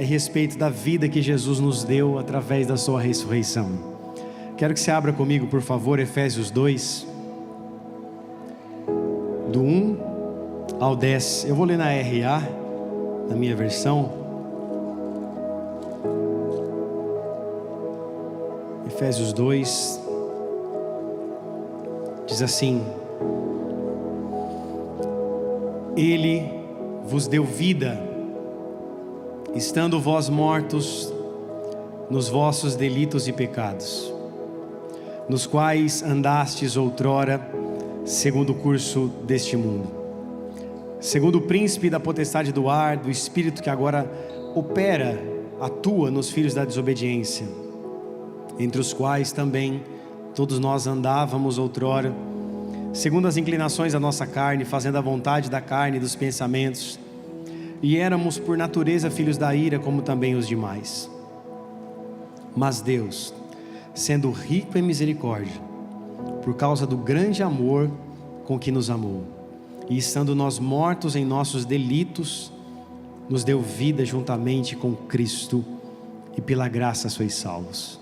a respeito da vida que Jesus nos deu através da sua ressurreição. Quero que você abra comigo, por favor, Efésios 2, do 1 ao 10. Eu vou ler na RA, na minha versão. Efésios 2 diz assim: Ele vos deu vida, estando vós mortos nos vossos delitos e pecados, nos quais andastes outrora, segundo o curso deste mundo, segundo o príncipe da potestade do ar, do espírito que agora atua nos filhos da desobediência, entre os quais também todos nós andávamos outrora, segundo as inclinações da nossa carne, fazendo a vontade da carne e dos pensamentos, e éramos por natureza filhos da ira, como também os demais. Mas Deus, sendo rico em misericórdia, por causa do grande amor com que nos amou, e estando nós mortos em nossos delitos, nos deu vida juntamente com Cristo, e pela graça sois salvos.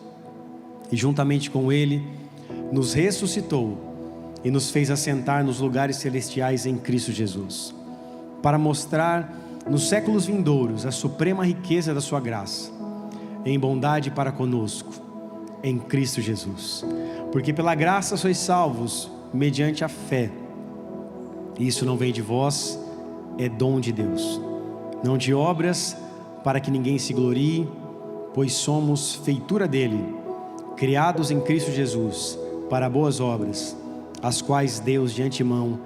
E juntamente com Ele nos ressuscitou e nos fez assentar nos lugares celestiais em Cristo Jesus, para mostrar nos séculos vindouros a suprema riqueza da sua graça, em bondade para conosco, em Cristo Jesus. Porque pela graça sois salvos, mediante a fé. Isso não vem de vós, é dom de Deus, não de obras, para que ninguém se glorie, pois somos feitura dele, criados em Cristo Jesus, para boas obras, as quais Deus de antemão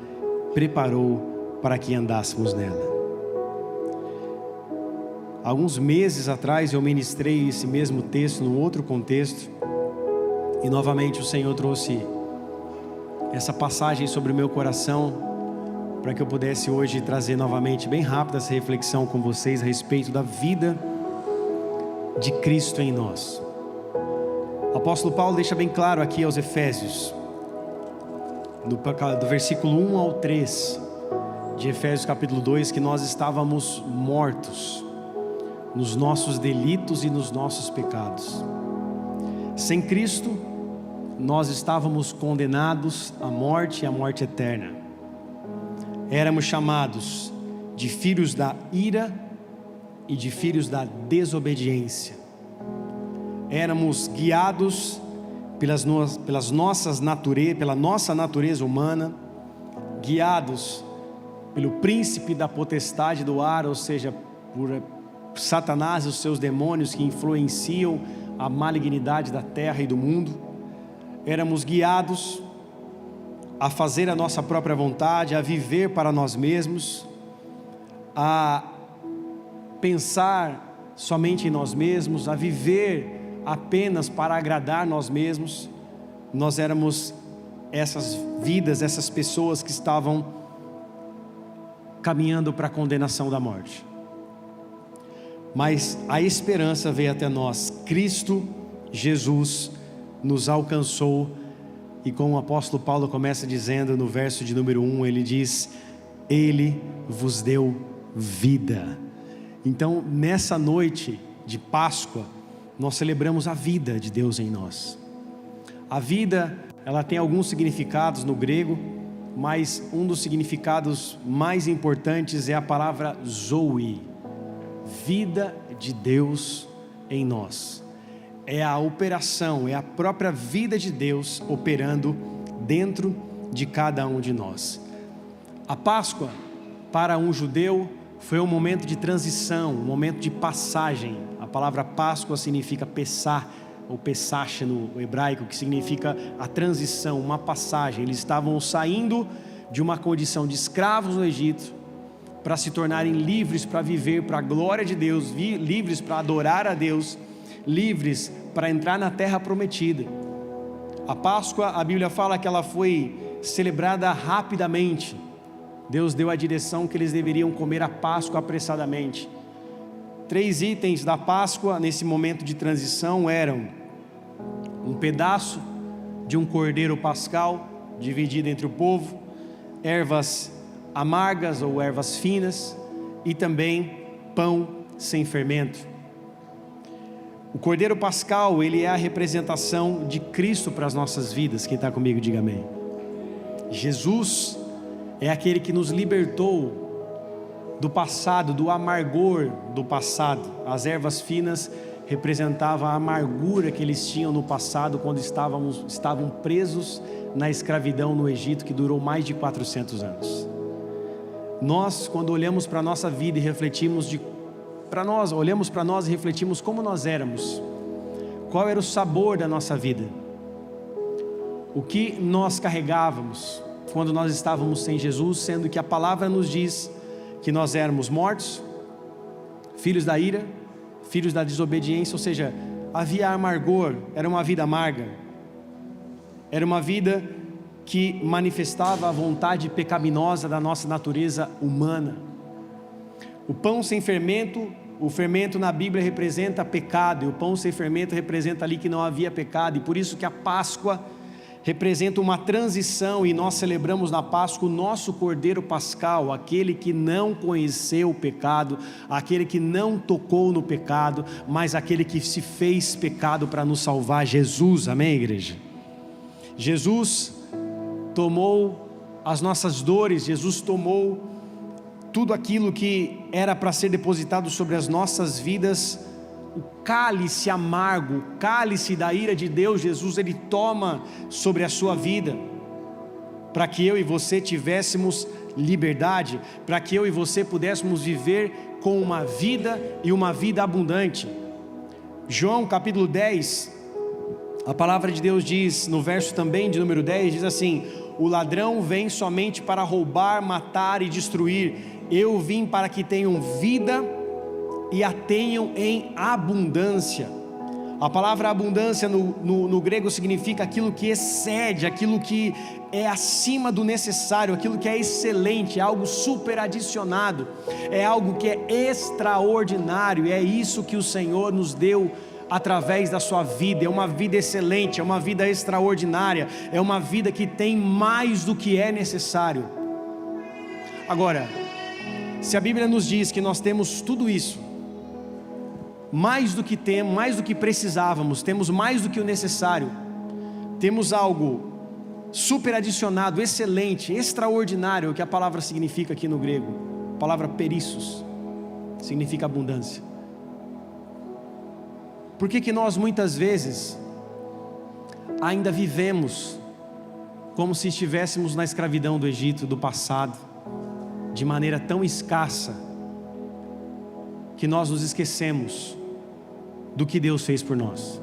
preparou para que andássemos nela. Alguns meses atrás eu ministrei esse mesmo texto num outro contexto, e novamente o Senhor trouxe essa passagem sobre o meu coração, para que eu pudesse hoje trazer novamente bem rápido essa reflexão com vocês a respeito da vida de Cristo em nós. O apóstolo Paulo deixa bem claro aqui aos Efésios, do versículo 1 ao 3 de Efésios capítulo 2, que nós estávamos mortos nos nossos delitos e nos nossos pecados. Sem Cristo, nós estávamos condenados à morte e à morte eterna. Éramos chamados de filhos da ira e de filhos da desobediência. Éramos guiados pela nossa natureza humana, guiados pelo príncipe da potestade do ar, ou seja, por Satanás e os seus demônios que influenciam a malignidade da terra e do mundo. Éramos guiados a fazer a nossa própria vontade, a viver para nós mesmos, a pensar somente em nós mesmos, a viver apenas para agradar nós mesmos. Nós éramos essas vidas, essas pessoas que estavam caminhando para a condenação da morte. Mas a esperança veio até nós. Cristo Jesus nos alcançou, e como o apóstolo Paulo começa dizendo no verso de número 1, ele diz: Ele vos deu vida. Então nessa noite de Páscoa, nós celebramos a vida de Deus em nós. A vida, ela tem alguns significados no grego, mas um dos significados mais importantes é a palavra zoe, vida de Deus em nós. É a operação, é a própria vida de Deus operando dentro de cada um de nós. A Páscoa, para um judeu, foi um momento de transição, um momento de passagem. A palavra Páscoa significa Pessah, ou Pesach no hebraico, que significa a transição, uma passagem. Eles estavam saindo de uma condição de escravos no Egito, para se tornarem livres para viver para a glória de Deus, livres para adorar a Deus, livres para entrar na terra prometida. A Páscoa, a Bíblia fala que ela foi celebrada rapidamente. Deus deu a direção que eles deveriam comer a Páscoa apressadamente. 3 itens da Páscoa nesse momento de transição eram um pedaço de um cordeiro pascal dividido entre o povo, ervas amargas ou ervas finas, e também pão sem fermento. O Cordeiro Pascal, ele é a representação de Cristo para as nossas vidas. Quem está comigo, diga amém. Jesus é aquele que nos libertou do passado, do amargor do passado. As ervas finas representavam a amargura que eles tinham no passado, quando estavam presos na escravidão no Egito, que durou mais de 400 anos. Nós, quando olhamos para a nossa vida e refletimos olhamos para nós e refletimos como nós éramos, qual era o sabor da nossa vida, o que nós carregávamos quando nós estávamos sem Jesus, sendo que a palavra nos diz que nós éramos mortos, filhos da ira, filhos da desobediência, ou seja, havia amargor, era uma vida amarga, era uma vida que manifestava a vontade pecaminosa da nossa natureza humana. O pão sem fermento, o fermento na Bíblia representa pecado, e o pão sem fermento representa ali que não havia pecado, e por isso que a Páscoa representa uma transição, e nós celebramos na Páscoa o nosso Cordeiro Pascal, aquele que não conheceu o pecado, aquele que não tocou no pecado, mas aquele que se fez pecado para nos salvar, Jesus, amém, igreja? Jesus tomou as nossas dores, Jesus tomou tudo aquilo que era para ser depositado sobre as nossas vidas, o cálice amargo, o cálice da ira de Deus, Jesus, Ele toma sobre a sua vida, para que eu e você tivéssemos liberdade, para que eu e você pudéssemos viver com uma vida e uma vida abundante. João capítulo 10, a palavra de Deus diz, no verso também de número 10, diz assim: o ladrão vem somente para roubar, matar e destruir, eu vim para que tenham vida e a tenham em abundância. A palavra abundância no grego significa aquilo que excede, aquilo que é acima do necessário, aquilo que é excelente, é algo super adicionado, é algo que é extraordinário, e é isso que o Senhor nos deu através da sua vida. É uma vida excelente, é uma vida extraordinária, é uma vida que tem mais do que é necessário. Agora, se a Bíblia nos diz que nós temos tudo isso, mais do que temos, mais do que precisávamos, temos mais do que o necessário, temos algo super adicionado, excelente, extraordinário, o que a palavra significa aqui no grego, a palavra perissos, significa abundância. Por que nós muitas vezes ainda vivemos como se estivéssemos na escravidão do Egito do passado, de maneira tão escassa, que nós nos esquecemos do que Deus fez por nós?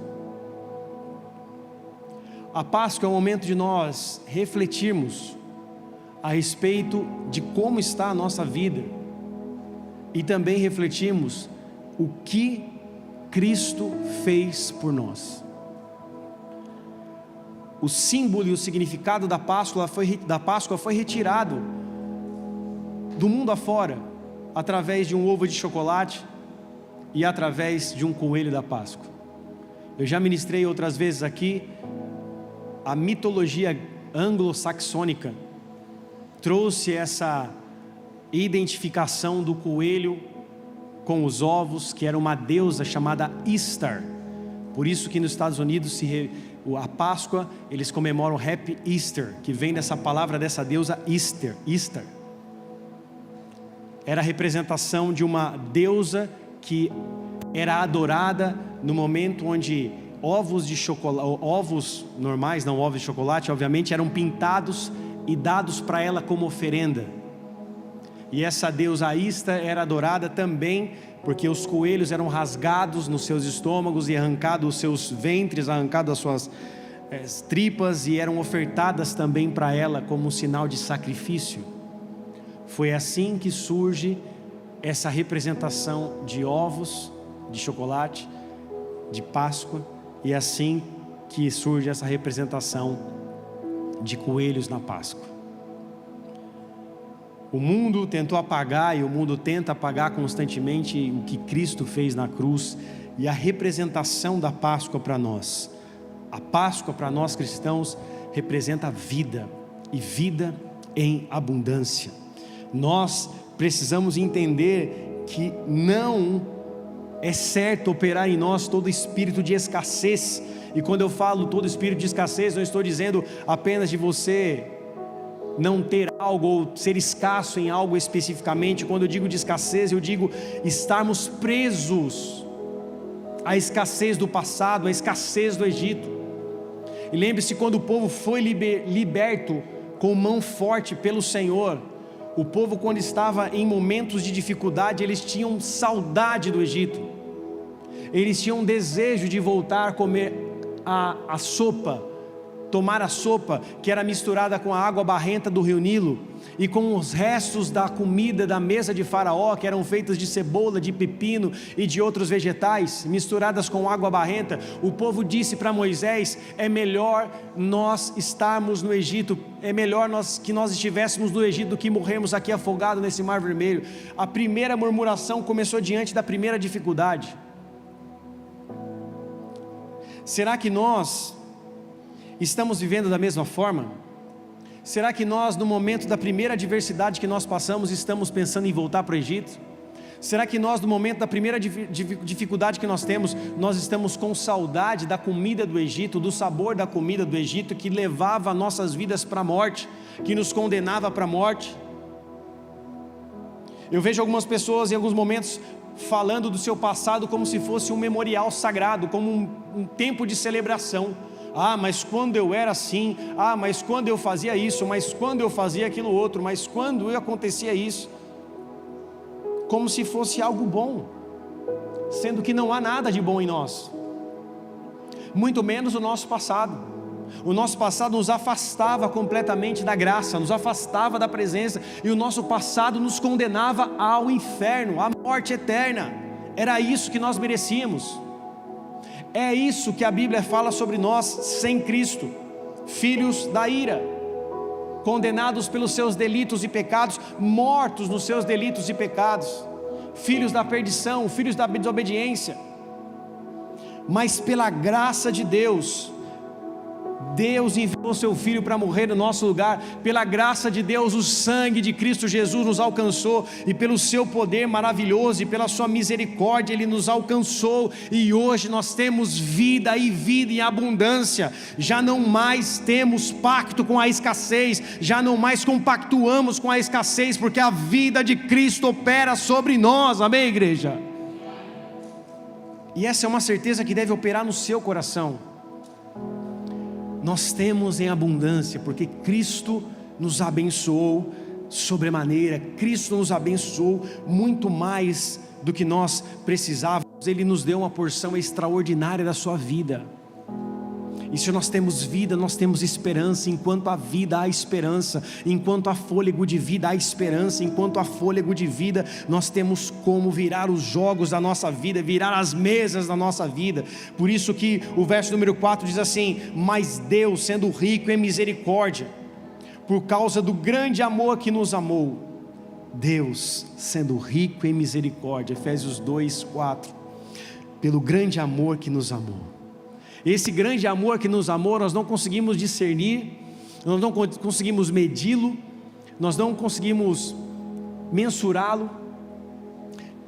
A Páscoa é o momento de nós refletirmos a respeito de como está a nossa vida, e também refletirmos o que Cristo fez por nós. O símbolo e o significado da Páscoa foi retirado do mundo afora, através de um ovo de chocolate e através de um coelho da Páscoa. Eu já ministrei outras vezes aqui, a mitologia anglo-saxônica trouxe essa identificação do coelho com os ovos, que era uma deusa chamada Easter. Por isso que nos Estados Unidos a Páscoa, eles comemoram Happy Easter, que vem dessa palavra dessa deusa Easter. Era a representação de uma deusa que era adorada no momento onde ovos normais, não ovos de chocolate, obviamente, eram pintados e dados para ela como oferenda. E essa deusa Ista era adorada também porque os coelhos eram rasgados nos seus estômagos e arrancados os seus ventres, arrancadas as suas tripas, e eram ofertadas também para ela como um sinal de sacrifício. Foi assim que surge essa representação de ovos de chocolate, de Páscoa, e é assim que surge essa representação de coelhos na Páscoa. O mundo tentou apagar, e o mundo tenta apagar constantemente o que Cristo fez na cruz, e a representação da Páscoa para nós. A Páscoa para nós cristãos representa vida, e vida em abundância. Nós precisamos entender que não É certo operar em nós todo espírito de escassez. E quando eu falo todo espírito de escassez, não estou dizendo apenas de você não ter algo ou ser escasso em algo especificamente. Quando eu digo de escassez, eu digo estarmos presos à escassez do passado, à escassez do Egito. E lembre-se, quando o povo foi liberto com mão forte pelo Senhor, o povo, quando estava em momentos de dificuldade, eles tinham saudade do Egito, eles tinham desejo de voltar a comer a sopa, tomar a sopa que era misturada com a água barrenta do rio Nilo, e com os restos da comida da mesa de Faraó, que eram feitas de cebola, de pepino e de outros vegetais, misturadas com água barrenta. O povo disse para Moisés: é melhor nós estarmos no Egito, é melhor que nós estivéssemos no Egito do que morrermos aqui afogados nesse mar vermelho. A primeira murmuração começou diante da primeira dificuldade. Será que nós estamos vivendo da mesma forma? Será que nós, no momento da primeira adversidade que nós passamos, estamos pensando em voltar para o Egito? Será que nós, no momento da primeira dificuldade que nós temos, nós estamos com saudade da comida do Egito, do sabor da comida do Egito, que levava nossas vidas para a morte, que nos condenava para a morte? Eu vejo algumas pessoas em alguns momentos falando do seu passado como se fosse um memorial sagrado, como um tempo de celebração. Ah, mas quando eu era assim, ah, mas quando eu fazia isso, mas quando eu fazia aquilo outro, mas quando acontecia isso, como se fosse algo bom, sendo que não há nada de bom em nós, muito menos o nosso passado. O nosso passado nos afastava completamente da graça, nos afastava da presença, e o nosso passado nos condenava ao inferno, à morte eterna. Era isso que nós merecíamos. É isso que a Bíblia fala sobre nós sem Cristo: filhos da ira, condenados pelos seus delitos e pecados, mortos nos seus delitos e pecados, filhos da perdição, filhos da desobediência. Mas pela graça de Deus, Deus enviou seu Filho para morrer no nosso lugar. Pela graça de Deus, o sangue de Cristo Jesus nos alcançou, e pelo seu poder maravilhoso e pela sua misericórdia Ele nos alcançou, e hoje nós temos vida e vida em abundância. Já não mais temos pacto com a escassez, já não mais compactuamos com a escassez, porque a vida de Cristo opera sobre nós. Amém, igreja? E essa é uma certeza que deve operar no seu coração. Nós temos em abundância, porque Cristo nos abençoou sobremaneira. Cristo nos abençoou muito mais do que nós precisávamos. Ele nos deu uma porção extraordinária da sua vida. E se nós temos vida, nós temos esperança. Enquanto há vida, há esperança. Enquanto há fôlego de vida, há esperança. Enquanto há fôlego de vida, nós temos como virar os jogos da nossa vida, virar as mesas da nossa vida. Por isso que o verso número 4 diz assim: mas Deus, sendo rico em misericórdia, por causa do grande amor que nos amou. Deus, sendo rico em misericórdia, Efésios 2:4, pelo grande amor que nos amou. Esse grande amor que nos amou, nós não conseguimos discernir, nós não conseguimos medi-lo, nós não conseguimos mensurá-lo,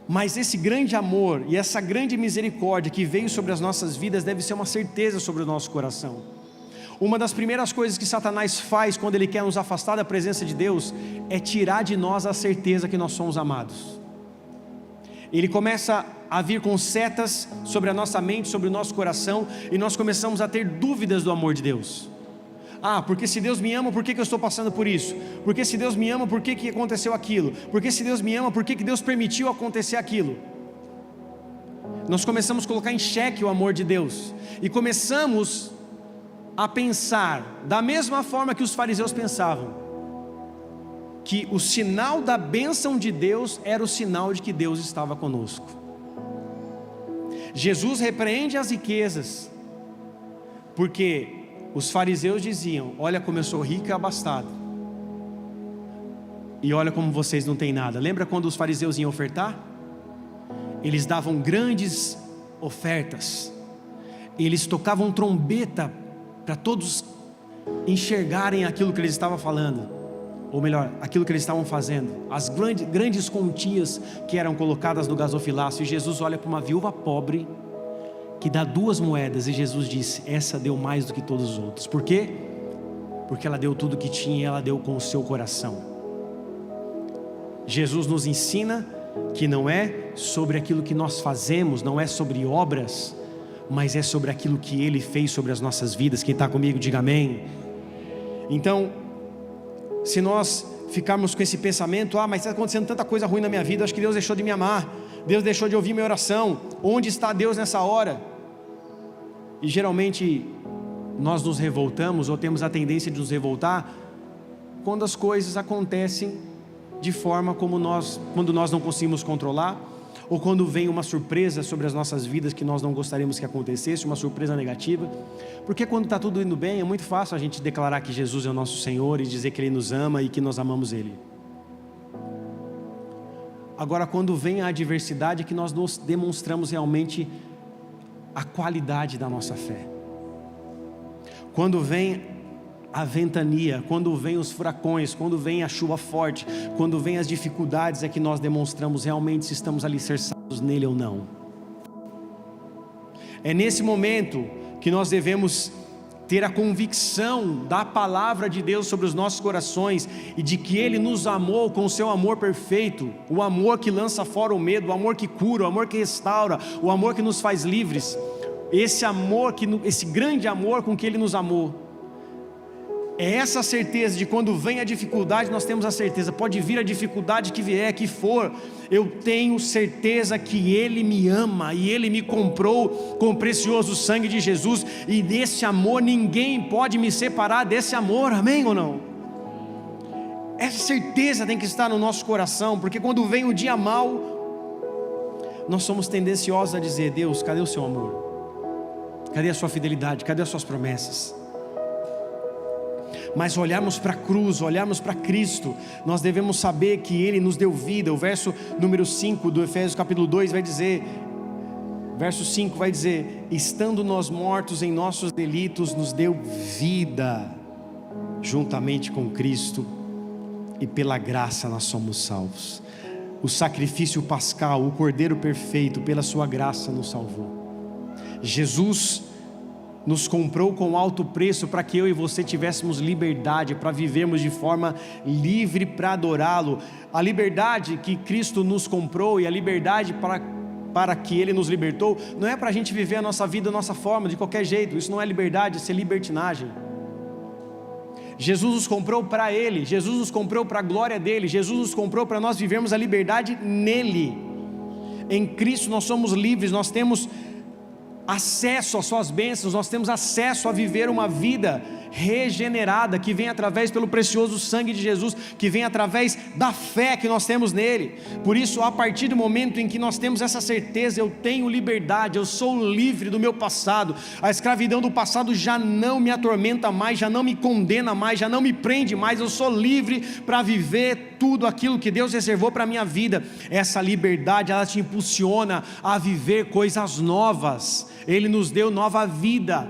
mas esse grande amor e essa grande misericórdia que veio sobre as nossas vidas deve ser uma certeza sobre o nosso coração. Uma das primeiras coisas que Satanás faz quando ele quer nos afastar da presença de Deus é tirar de nós a certeza que nós somos amados. Ele começa a vir com setas sobre a nossa mente, sobre o nosso coração, e nós começamos a ter dúvidas do amor de Deus. Ah, porque se Deus me ama, por que eu estou passando por isso? Porque se Deus me ama, por que aconteceu aquilo? Porque se Deus me ama, por que Deus permitiu acontecer aquilo? Nós começamos a colocar em xeque o amor de Deus, e começamos a pensar da mesma forma que os fariseus pensavam, que o sinal da bênção de Deus era o sinal de que Deus estava conosco. Jesus repreende as riquezas, porque os fariseus diziam: olha como eu sou rico e abastado, e olha como vocês não têm nada. Lembra quando os fariseus iam ofertar? Eles davam grandes ofertas, eles tocavam trombeta para todos enxergarem aquilo que eles estavam falando. ou melhor, aquilo que eles estavam fazendo, as grandes quantias que eram colocadas no gasofilácio, e Jesus olha para uma viúva pobre, que dá 2 moedas, e Jesus disse: essa deu mais do que todos os outros. Por quê? Porque ela deu tudo que tinha, e ela deu com o seu coração. Jesus nos ensina que não é sobre aquilo que nós fazemos, não é sobre obras, mas é sobre aquilo que Ele fez sobre as nossas vidas. Quem está comigo, diga amém. Então, se nós ficarmos com esse pensamento: mas está acontecendo tanta coisa ruim na minha vida, acho que Deus deixou de me amar, Deus deixou de ouvir minha oração, onde está Deus nessa hora? E geralmente nós nos revoltamos, ou temos a tendência de nos revoltar, quando as coisas acontecem de forma quando nós não conseguimos controlar, ou quando vem uma surpresa sobre as nossas vidas que nós não gostaríamos que acontecesse, uma surpresa negativa. Porque quando está tudo indo bem, é muito fácil a gente declarar que Jesus é o nosso Senhor e dizer que Ele nos ama e que nós amamos Ele. Agora, quando vem a adversidade, é que nós nos demonstramos realmente a qualidade da nossa fé. Quando vem a ventania, quando vem os furacões, quando vem a chuva forte, quando vem as dificuldades, é que nós demonstramos realmente se estamos alicerçados nele ou não. É nesse momento que nós devemos ter a convicção da palavra de Deus sobre os nossos corações, e de que Ele nos amou com o seu amor perfeito, o amor que lança fora o medo, o amor que cura, o amor que restaura, o amor que nos faz livres. Esse amor, esse grande amor com que Ele nos amou. É essa certeza de quando vem a dificuldade, nós temos a certeza, pode vir a dificuldade que vier, que for, eu tenho certeza que Ele me ama, e Ele me comprou com o precioso sangue de Jesus, e desse amor ninguém pode me separar desse amor, amém ou não? Essa certeza tem que estar no nosso coração, porque quando vem o dia mau, nós somos tendenciosos a dizer: Deus, cadê o seu amor? Cadê a sua fidelidade? Cadê as suas promessas? Mas olharmos para a cruz, olharmos para Cristo, nós devemos saber que Ele nos deu vida. O verso número 5 do Efésios capítulo 2 vai dizer, verso 5 vai dizer: estando nós mortos em nossos delitos, nos deu vida juntamente com Cristo, e pela graça nós somos salvos. O sacrifício pascal, o Cordeiro perfeito, pela sua graça nos salvou. Jesus nos comprou com alto preço para que eu e você tivéssemos liberdade, para vivermos de forma livre para adorá-lo. A liberdade que Cristo nos comprou, e a liberdade para que Ele nos libertou, não é para a gente viver a nossa vida da nossa forma, de qualquer jeito. Isso não é liberdade, isso é libertinagem. Jesus nos comprou para Ele, Jesus nos comprou para a glória dEle, Jesus nos comprou para nós vivermos a liberdade nele. Em Cristo nós somos livres, nós temos acesso às suas bênçãos, nós temos acesso a viver uma vida regenerada, que vem através pelo precioso sangue de Jesus, que vem através da fé que nós temos nele. Por isso, a partir do momento em que nós temos essa certeza, eu tenho liberdade, eu sou livre do meu passado, a escravidão do passado já não me atormenta mais, já não me condena mais, já não me prende mais, eu sou livre para viver tudo aquilo que Deus reservou para a minha vida. Essa liberdade, ela te impulsiona a viver coisas novas. Ele nos deu nova vida.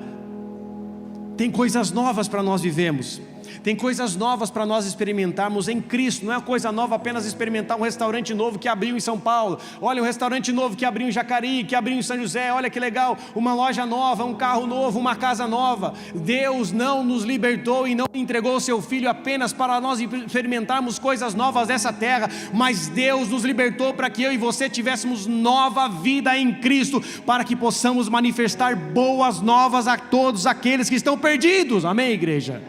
Tem coisas novas para nós vivermos, tem coisas novas para nós experimentarmos em Cristo. Não é coisa nova apenas experimentar um restaurante novo que abriu em São Paulo. Olha, um restaurante novo que abriu em Jacareí, que abriu em São José, olha que legal, uma loja nova, um carro novo, uma casa nova. Deus não nos libertou e não entregou o seu Filho apenas para nós experimentarmos coisas novas dessa terra, mas Deus nos libertou para que eu e você tivéssemos nova vida em Cristo, para que possamos manifestar boas novas a todos aqueles que estão perdidos, amém, igreja?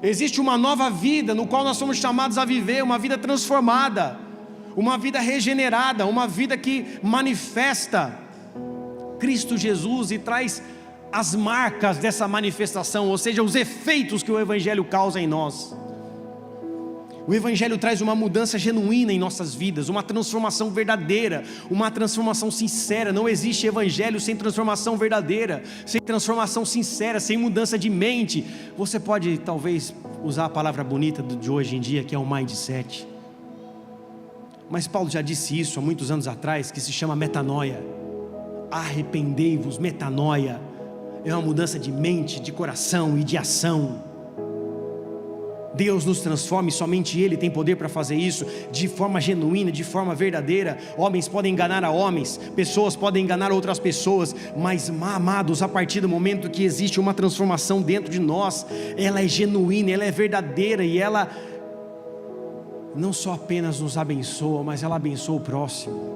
Existe uma nova vida no qual nós somos chamados a viver, uma vida transformada, uma vida regenerada, uma vida que manifesta Cristo Jesus e traz as marcas dessa manifestação, ou seja, os efeitos que o Evangelho causa em nós. O Evangelho traz uma mudança genuína em nossas vidas, uma transformação verdadeira, uma transformação sincera. Não existe Evangelho sem transformação verdadeira, sem transformação sincera, sem mudança de mente. Você pode talvez usar a palavra bonita de hoje em dia, que é o mindset, mas Paulo já disse isso há muitos anos atrás, que se chama metanoia. Arrependei-vos, metanoia é uma mudança de mente, de coração e de ação. Deus nos transforma, e somente Ele tem poder para fazer isso, de forma genuína, de forma verdadeira. Homens podem enganar a homens, pessoas podem enganar outras pessoas, mas, amados, a partir do momento que existe uma transformação dentro de nós, ela é genuína, ela é verdadeira, e ela não só apenas nos abençoa, mas ela abençoa o próximo.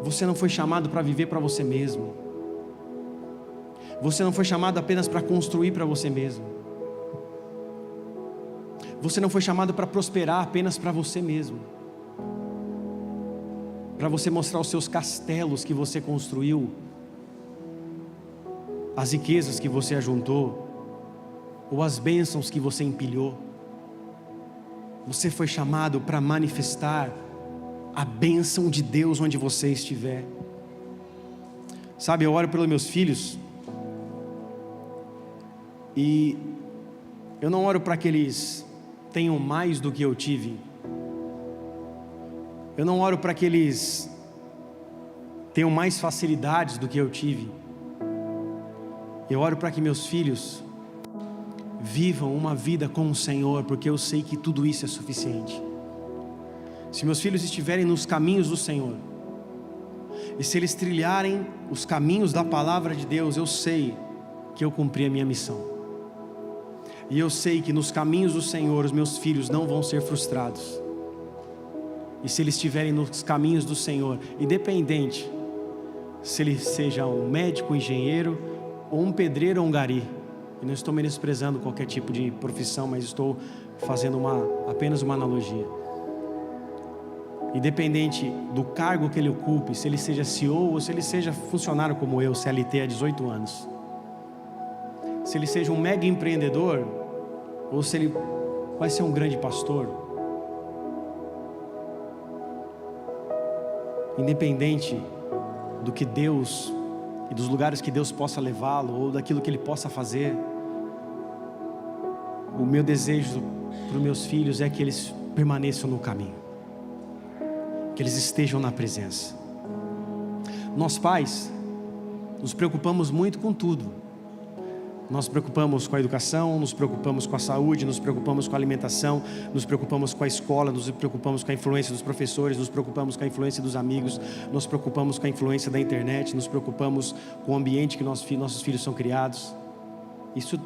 Você não foi chamado para viver para você mesmo, você não foi chamado apenas para construir para você mesmo, você não foi chamado para prosperar apenas para você mesmo, para você mostrar os seus castelos que você construiu, as riquezas que você ajuntou, ou as bênçãos que você empilhou. Você foi chamado para manifestar a bênção de Deus onde você estiver. Sabe, eu oro pelos meus filhos, e eu não oro para que eles tenham mais do que eu tive. Eu não oro para que eles tenham mais facilidades do que eu tive. Eu oro para que meus filhos vivam uma vida com o Senhor, porque eu sei que tudo isso é suficiente. Se meus filhos estiverem nos caminhos do Senhor, e se eles trilharem os caminhos da palavra de Deus, eu sei que eu cumpri a minha missão. E eu sei que nos caminhos do Senhor os meus filhos não vão ser frustrados. E se eles estiverem nos caminhos do Senhor, independente se ele seja um médico, um engenheiro, ou um pedreiro ou um gari, e não estou menosprezando qualquer tipo de profissão, mas estou fazendo apenas uma analogia. Independente do cargo que ele ocupe, se ele seja CEO ou se ele seja funcionário como eu, CLT há 18 anos, se ele seja um mega empreendedor, ou se ele vai ser um grande pastor, independente do que Deus e dos lugares que Deus possa levá-lo, ou daquilo que ele possa fazer, o meu desejo para os meus filhos é que eles permaneçam no caminho, que eles estejam na presença. Nós pais nos preocupamos muito com tudo. Nós nos preocupamos com a educação, nos preocupamos com a saúde, nos preocupamos com a alimentação, nos preocupamos com a escola, nos preocupamos com a influência dos professores, nos preocupamos com a influência dos amigos, nos preocupamos com a influência da internet, nos preocupamos com o ambiente que nossos filhos são criados.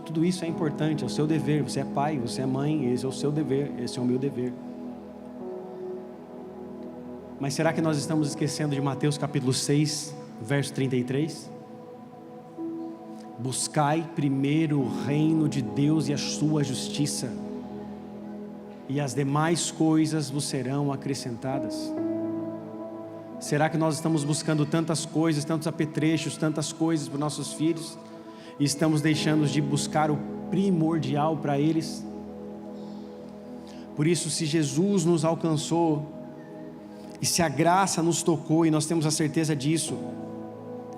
Tudo isso é importante, é o seu dever. Você é pai, você é mãe, esse é o seu dever, esse é o meu dever. Mas será que nós estamos esquecendo de Mateus capítulo 6, verso 33? Buscai primeiro o reino de Deus e a sua justiça, e as demais coisas vos serão acrescentadas. Será que nós estamos buscando tantas coisas, tantos apetrechos, tantas coisas para os nossos filhos, e estamos deixando de buscar o primordial para eles? Por isso, se Jesus nos alcançou, e se a graça nos tocou, e nós temos a certeza disso,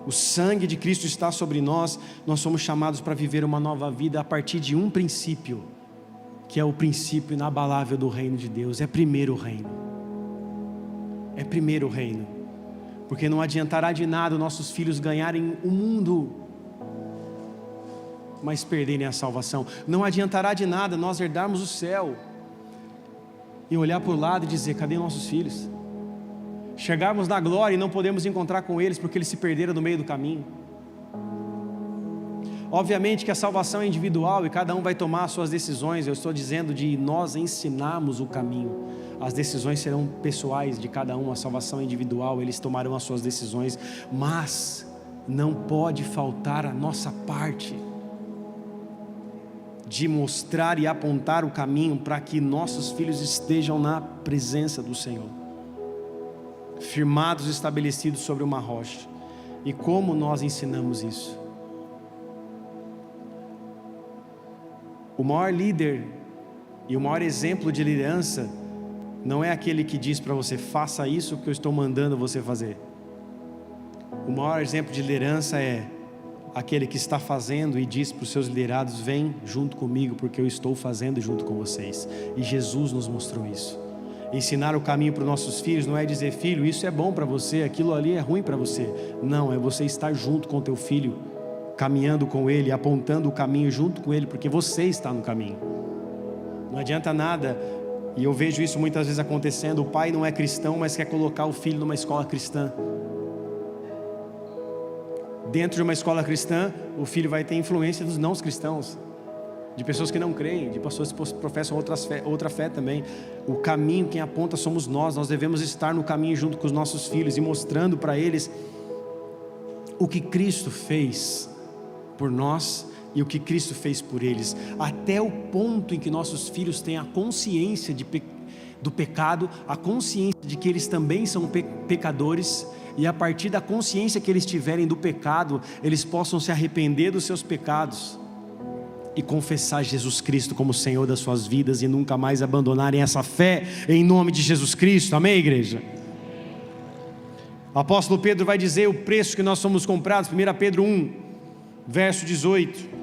o sangue de Cristo está sobre nós, nós somos chamados para viver uma nova vida a partir de um princípio, que é o princípio inabalável do reino de Deus. É primeiro o reino, é primeiro o reino, porque não adiantará de nada nossos filhos ganharem o mundo, mas perderem a salvação. Não adiantará de nada nós herdarmos o céu e olhar para o lado e dizer: cadê nossos filhos? Chegarmos na glória e não podemos encontrar com eles porque eles se perderam no meio do caminho. Obviamente que a salvação é individual e cada um vai tomar as suas decisões. Eu estou dizendo de nós ensinarmos o caminho. As decisões serão pessoais de cada um, a salvação é individual, eles tomarão as suas decisões, mas não pode faltar a nossa parte de mostrar e apontar o caminho para que nossos filhos estejam na presença do Senhor, firmados, estabelecidos sobre uma rocha. E como nós ensinamos isso? O maior líder e o maior exemplo de liderança não é aquele que diz para você: faça isso que eu estou mandando você fazer. O maior exemplo de liderança é aquele que está fazendo e diz para os seus liderados: vem junto comigo porque eu estou fazendo junto com vocês. E Jesus nos mostrou isso. Ensinar o caminho para os nossos filhos não é dizer: filho, isso é bom para você, aquilo ali é ruim para você. Não, é você estar junto com o teu filho, caminhando com ele, apontando o caminho junto com ele, porque você está no caminho. Não adianta nada, e eu vejo isso muitas vezes acontecendo, o pai não é cristão, mas quer colocar o filho numa escola cristã. Dentro de uma escola cristã, o filho vai ter influência dos não cristãos, de pessoas que não creem, de pessoas que professam outra fé também. O caminho, quem aponta somos nós devemos estar no caminho junto com os nossos filhos e mostrando para eles o que Cristo fez por nós e o que Cristo fez por eles, até o ponto em que nossos filhos têm a consciência do pecado, a consciência de que eles também são pecadores, e a partir da consciência que eles tiverem do pecado, eles possam se arrepender dos seus pecados e confessar Jesus Cristo como Senhor das suas vidas e nunca mais abandonarem essa fé em nome de Jesus Cristo. Amém, igreja? O apóstolo Pedro vai dizer o preço que nós somos comprados. 1 Pedro 1, verso 18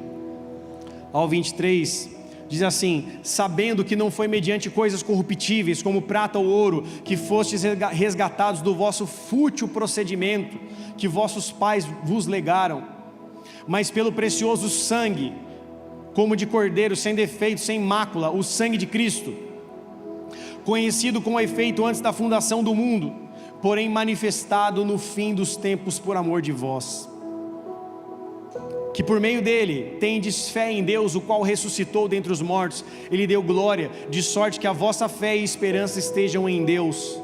ao 23, diz assim: sabendo que não foi mediante coisas corruptíveis, como prata ou ouro, que fostes resgatados do vosso fútil procedimento, que vossos pais vos legaram, mas pelo precioso sangue, como de cordeiro, sem defeito, sem mácula, o sangue de Cristo, conhecido com efeito antes da fundação do mundo, porém manifestado no fim dos tempos por amor de vós, que por meio dele tendes fé em Deus, o qual ressuscitou dentre os mortos, ele deu glória, de sorte que a vossa fé e esperança estejam em Deus,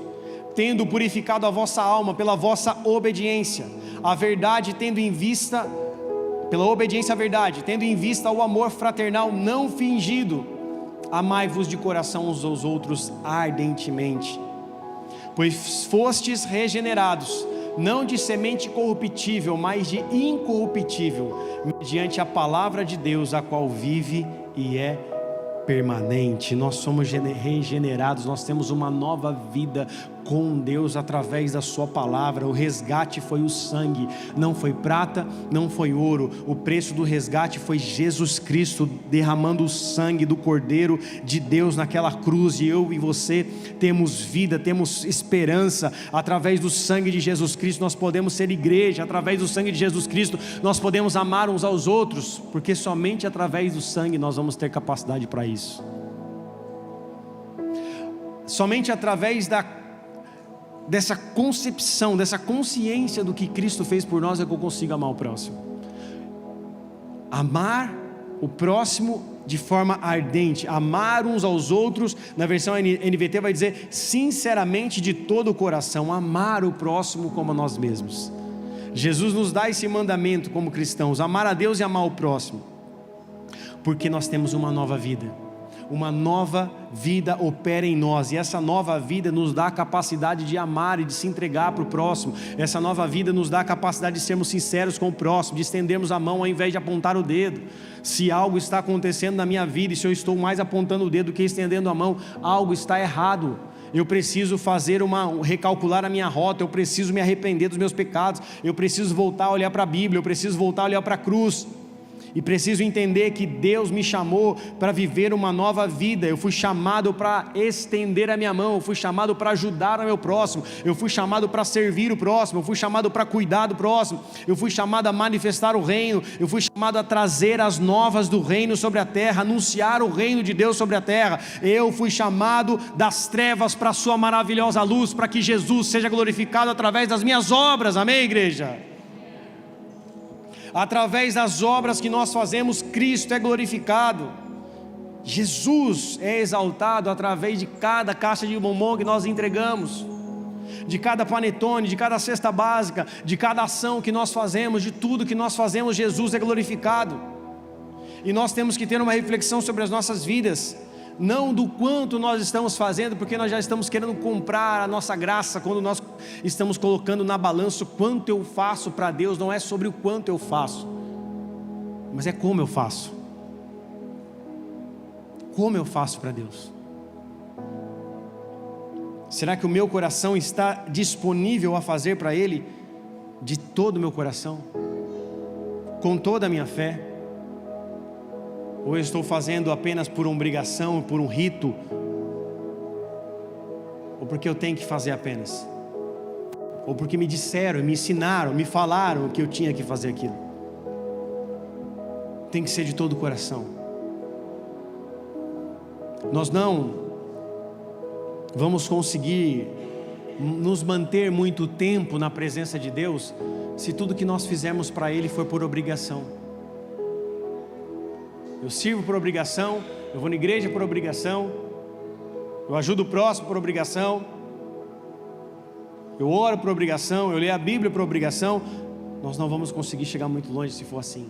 tendo purificado a vossa alma pela vossa obediência à verdade, tendo em vista o amor fraternal não fingido. Amai-vos de coração uns aos outros ardentemente, pois fostes regenerados, não de semente corruptível, mas de incorruptível, mediante a palavra de Deus, a qual vive e é permanente. Nós somos regenerados, nós temos uma nova vida com Deus através da sua palavra. O resgate foi o sangue, não foi prata, não foi ouro. O preço do resgate foi Jesus Cristo derramando o sangue do Cordeiro de Deus naquela cruz, e eu e você temos vida, temos esperança através do sangue de Jesus Cristo. Nós podemos ser igreja através do sangue de Jesus Cristo, nós podemos amar uns aos outros, porque somente através do sangue nós vamos ter capacidade para isso. Somente através dessa concepção, dessa consciência do que Cristo fez por nós é que eu consigo amar o próximo. Amar o próximo de forma ardente, amar uns aos outros, na versão NVT vai dizer sinceramente, de todo o coração, amar o próximo como a nós mesmos. Jesus nos dá esse mandamento como cristãos, amar a Deus e amar o próximo, porque nós temos uma nova vida. Uma nova vida opera em nós, e essa nova vida nos dá a capacidade de amar e de se entregar para o próximo. Essa nova vida nos dá a capacidade de sermos sinceros com o próximo, de estendermos a mão ao invés de apontar o dedo. Se algo está acontecendo na minha vida, e se eu estou mais apontando o dedo do que estendendo a mão, algo está errado. Eu preciso recalcular a minha rota, eu preciso me arrepender dos meus pecados, eu preciso voltar a olhar para a Bíblia, eu preciso voltar a olhar para a cruz. E preciso entender que Deus me chamou para viver uma nova vida. Eu fui chamado para estender a minha mão, eu fui chamado para ajudar o meu próximo, eu fui chamado para servir o próximo, eu fui chamado para cuidar do próximo, eu fui chamado a manifestar o reino, eu fui chamado a trazer as novas do reino sobre a terra, anunciar o reino de Deus sobre a terra. Eu fui chamado das trevas para a sua maravilhosa luz, para que Jesus seja glorificado através das minhas obras. Amém, igreja? Através das obras que nós fazemos, Cristo é glorificado, Jesus é exaltado através de cada caixa de bombom que nós entregamos, de cada panetone, de cada cesta básica, de cada ação que nós fazemos, de tudo que nós fazemos, Jesus é glorificado. E nós temos que ter uma reflexão sobre as nossas vidas, não do quanto nós estamos fazendo, porque nós já estamos querendo comprar a nossa graça, quando nós estamos colocando na balança o quanto eu faço para Deus. Não é sobre o quanto eu faço, mas é como eu faço. Como eu faço para Deus? Será que o meu coração está disponível a fazer para Ele de todo o meu coração, com toda a minha fé? Ou eu estou fazendo apenas por obrigação, por um rito, ou porque eu tenho que fazer apenas, ou porque me disseram, me ensinaram, me falaram que eu tinha que fazer aquilo? Tem que ser de todo o coração. Nós não vamos conseguir nos manter muito tempo na presença de Deus se tudo que nós fizermos para Ele for por obrigação. Eu sirvo por obrigação, eu vou na igreja por obrigação, eu ajudo o próximo por obrigação, eu oro por obrigação, eu leio a Bíblia por obrigação. Nós não vamos conseguir chegar muito longe se for assim.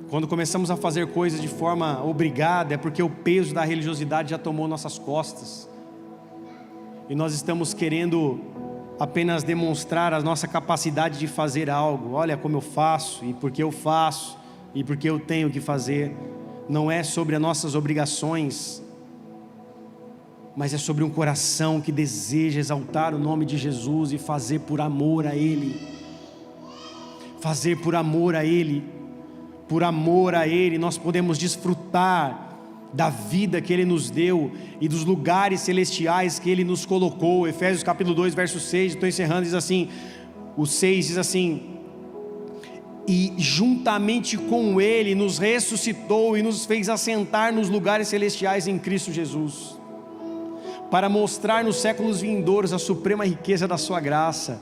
Quando começamos a fazer coisas de forma obrigada, é porque o peso da religiosidade já tomou nossas costas, e nós estamos querendo apenas demonstrar a nossa capacidade de fazer algo. Olha como eu faço, e porque eu faço, e porque eu tenho que fazer. Não é sobre as nossas obrigações, mas é sobre um coração que deseja exaltar o nome de Jesus e fazer por amor a Ele. Fazer por amor a Ele. Por amor a Ele, nós podemos desfrutar da vida que Ele nos deu e dos lugares celestiais que Ele nos colocou. Efésios capítulo 2, verso 6, estou encerrando, diz assim, o 6 diz assim: e juntamente com Ele nos ressuscitou e nos fez assentar nos lugares celestiais em Cristo Jesus, para mostrar nos séculos vindouros a suprema riqueza da sua graça,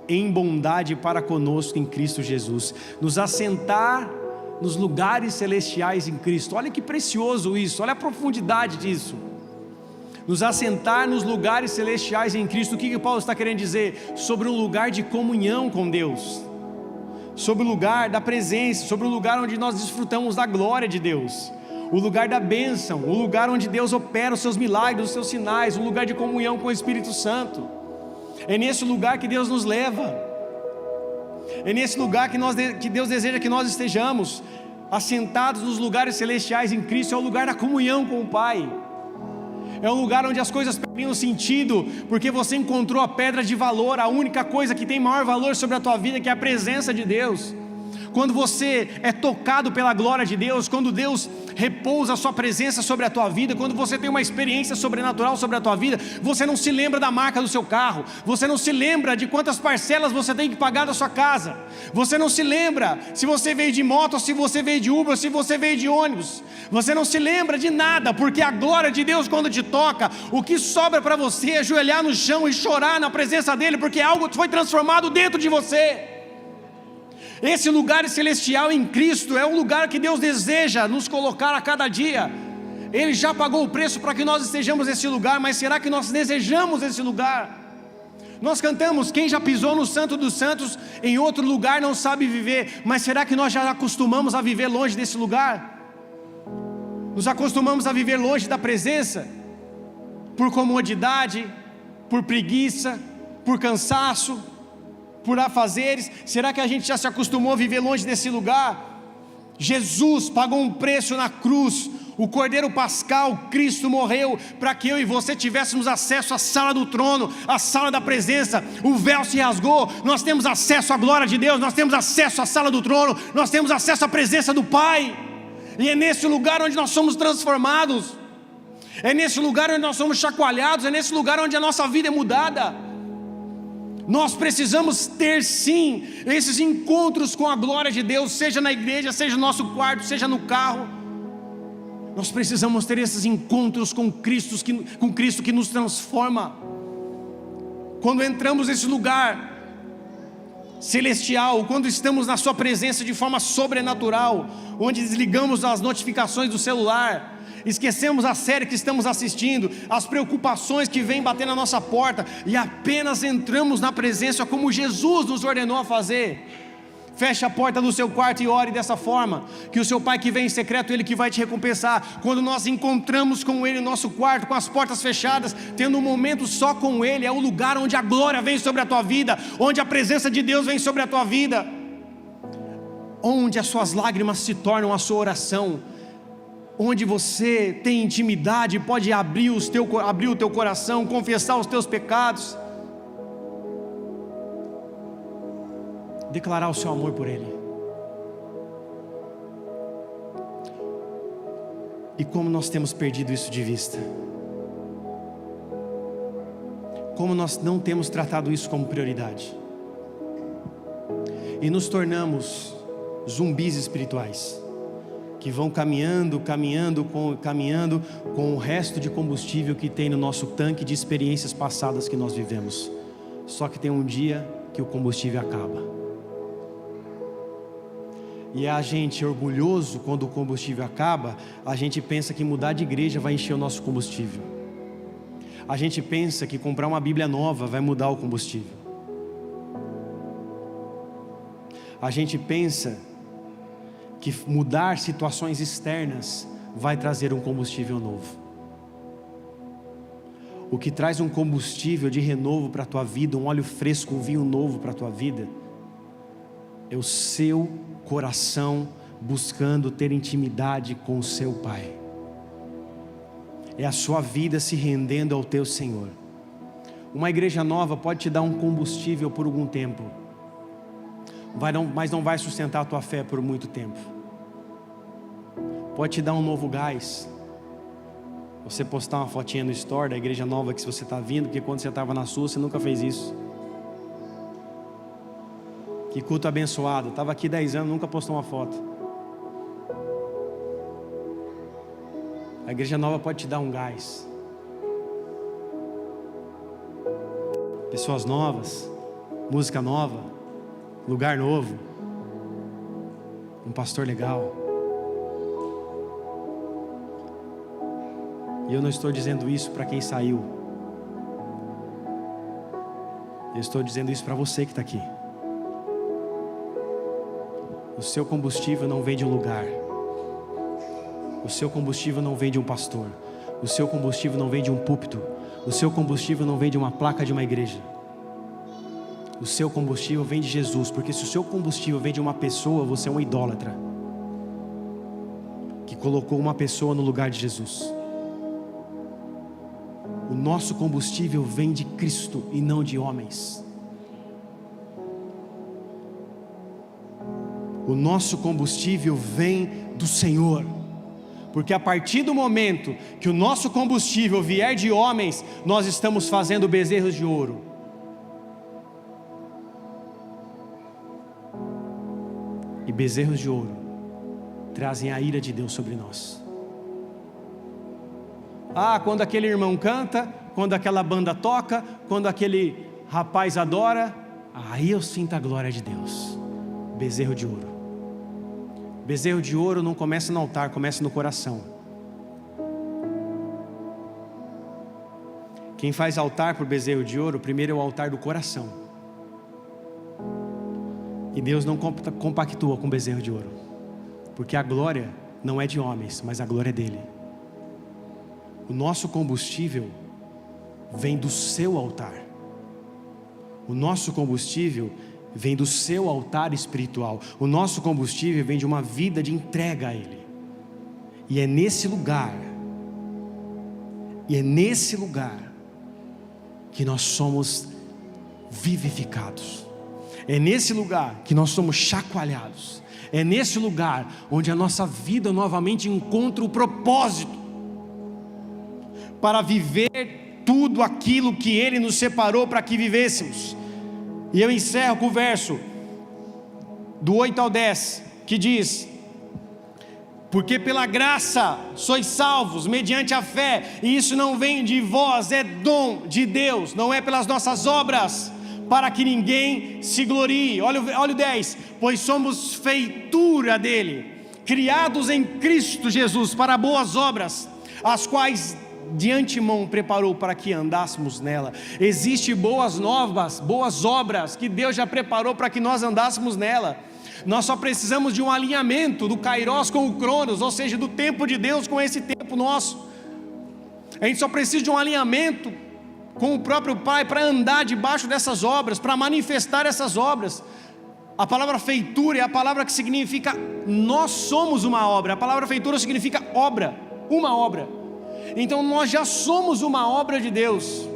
em bondade para conosco em Cristo Jesus. Nos assentar nos lugares celestiais em Cristo. Olha que precioso isso, olha a profundidade disso. Nos assentar nos lugares celestiais em Cristo. O que Paulo está querendo dizer? Sobre um lugar de comunhão com Deus, sobre o lugar da presença, sobre o lugar onde nós desfrutamos da glória de Deus, o lugar da bênção, o lugar onde Deus opera os seus milagres, os seus sinais, o lugar de comunhão com o Espírito Santo. É nesse lugar que Deus nos leva. É nesse lugar que Deus deseja que nós estejamos, assentados nos lugares celestiais em Cristo. É o lugar da comunhão com o Pai. É um lugar onde as coisas perdem o sentido, porque você encontrou a pedra de valor, a única coisa que tem maior valor sobre a tua vida, que é a presença de Deus. Quando você é tocado pela glória de Deus, quando Deus repousa a sua presença sobre a tua vida, quando você tem uma experiência sobrenatural sobre a tua vida, você não se lembra da marca do seu carro, você não se lembra de quantas parcelas você tem que pagar da sua casa, você não se lembra se você veio de moto, ou se você veio de Uber, ou se você veio de ônibus, você não se lembra de nada, porque a glória de Deus, quando te toca, o que sobra para você é ajoelhar no chão e chorar na presença dEle, porque algo foi transformado dentro de você. Esse lugar celestial em Cristo é um lugar que Deus deseja nos colocar a cada dia. Ele já pagou o preço para que nós estejamos nesse lugar, mas será que nós desejamos esse lugar? Nós cantamos, quem já pisou no Santo dos Santos em outro lugar não sabe viver, mas será que nós já acostumamos a viver longe desse lugar? Nos acostumamos a viver longe da presença, por comodidade, por preguiça, por cansaço, por afazeres. Será que a gente já se acostumou a viver longe desse lugar? Jesus pagou um preço na cruz, o Cordeiro Pascal, Cristo morreu para que eu e você tivéssemos acesso à sala do trono, à sala da presença. O véu se rasgou, nós temos acesso à glória de Deus, nós temos acesso à sala do trono, nós temos acesso à presença do Pai, e é nesse lugar onde nós somos transformados, é nesse lugar onde nós somos chacoalhados, é nesse lugar onde a nossa vida é mudada. Nós precisamos ter sim esses encontros com a glória de Deus, seja na igreja, seja no nosso quarto, seja no carro. Nós precisamos ter esses encontros com Cristo que nos transforma. Quando entramos nesse lugar celestial, quando estamos na sua presença de forma sobrenatural, onde desligamos as notificações do celular, esquecemos a série que estamos assistindo, as preocupações que vêm bater na nossa porta, e apenas entramos na presença como Jesus nos ordenou a fazer. Feche a porta do seu quarto e ore dessa forma, que o seu Pai que vem em secreto, Ele que vai te recompensar. Quando nós encontramos com Ele no nosso quarto, com as portas fechadas, tendo um momento só com Ele, é o lugar onde a glória vem sobre a tua vida, onde a presença de Deus vem sobre a tua vida, onde as suas lágrimas se tornam a sua oração, onde você tem intimidade, pode abrir o teu coração, confessar os teus pecados, declarar o seu amor por Ele. E como nós temos perdido isso de vista, como nós não temos tratado isso como prioridade, e nos tornamos zumbis espirituais, que vão caminhando com o resto de combustível que tem no nosso tanque de experiências passadas que nós vivemos. Só que tem um dia que o combustível acaba. E a gente orgulhoso quando o combustível acaba, a gente pensa que mudar de igreja vai encher o nosso combustível. A gente pensa que comprar uma Bíblia nova vai mudar o combustível. A gente pensa que mudar situações externas vai trazer um combustível novo. O que traz um combustível de renovo para a tua vida, um óleo fresco, um vinho novo para a tua vida, é o seu coração buscando ter intimidade com o seu Pai. É a sua vida se rendendo ao teu Senhor. Uma igreja nova pode te dar um combustível por algum tempo, mas não vai sustentar a tua fé por muito tempo. Pode te dar um novo gás, você postar uma fotinha no store da igreja nova que você está vindo, porque quando você estava na sua, você nunca fez isso. Que culto abençoado, estava aqui 10 anos, nunca postou uma foto. A igreja nova pode te dar um gás. Pessoas novas, música nova, lugar novo, um pastor legal. E eu não estou dizendo isso para quem saiu. Eu estou dizendo isso para você que está aqui. O seu combustível não vem de um lugar. O seu combustível não vem de um pastor. O seu combustível não vem de um púlpito. O seu combustível não vem de uma placa de uma igreja. O seu combustível vem de Jesus. Porque se o seu combustível vem de uma pessoa, você é um idólatra que colocou uma pessoa no lugar de Jesus. O nosso combustível vem de Cristo e não de homens. O nosso combustível vem do Senhor. Porque a partir do momento que o nosso combustível vier de homens, nós estamos fazendo bezerros de ouro. E bezerros de ouro trazem a ira de Deus sobre nós. Quando aquele irmão canta, quando aquela banda toca, quando aquele rapaz adora, aí eu sinto a glória de Deus. Bezerro de ouro. Bezerro de ouro não começa no altar, começa no coração. Quem faz altar para o bezerro de ouro, primeiro é o altar do coração. E Deus não compactua com o bezerro de ouro, porque a glória não é de homens, mas a glória é dele. O nosso combustível vem do seu altar. O nosso combustível vem do seu altar espiritual. O nosso combustível vem de uma vida de entrega a Ele. E é nesse lugar que nós somos vivificados. É nesse lugar que nós somos chacoalhados. É nesse lugar onde a nossa vida novamente encontra o propósito para viver tudo aquilo que Ele nos separou para que vivêssemos. E eu encerro com o verso do 8 ao 10, que diz: porque pela graça sois salvos, mediante a fé, e isso não vem de vós, é dom de Deus, não é pelas nossas obras, para que ninguém se glorie. Olha o 10, pois somos feitura dele, criados em Cristo Jesus para boas obras, as quais de antemão preparou para que andássemos nela. Existem boas obras que Deus já preparou para que nós andássemos nela. Nós só precisamos de um alinhamento do Kairos com o Cronos, ou seja, do tempo de Deus com esse tempo nosso. A gente só precisa de um alinhamento com o próprio Pai para andar debaixo dessas obras, para manifestar essas obras. A palavra feitura é a palavra que significa nós somos uma obra. A palavra feitura significa obra, uma obra. Então nós já somos uma obra de Deus,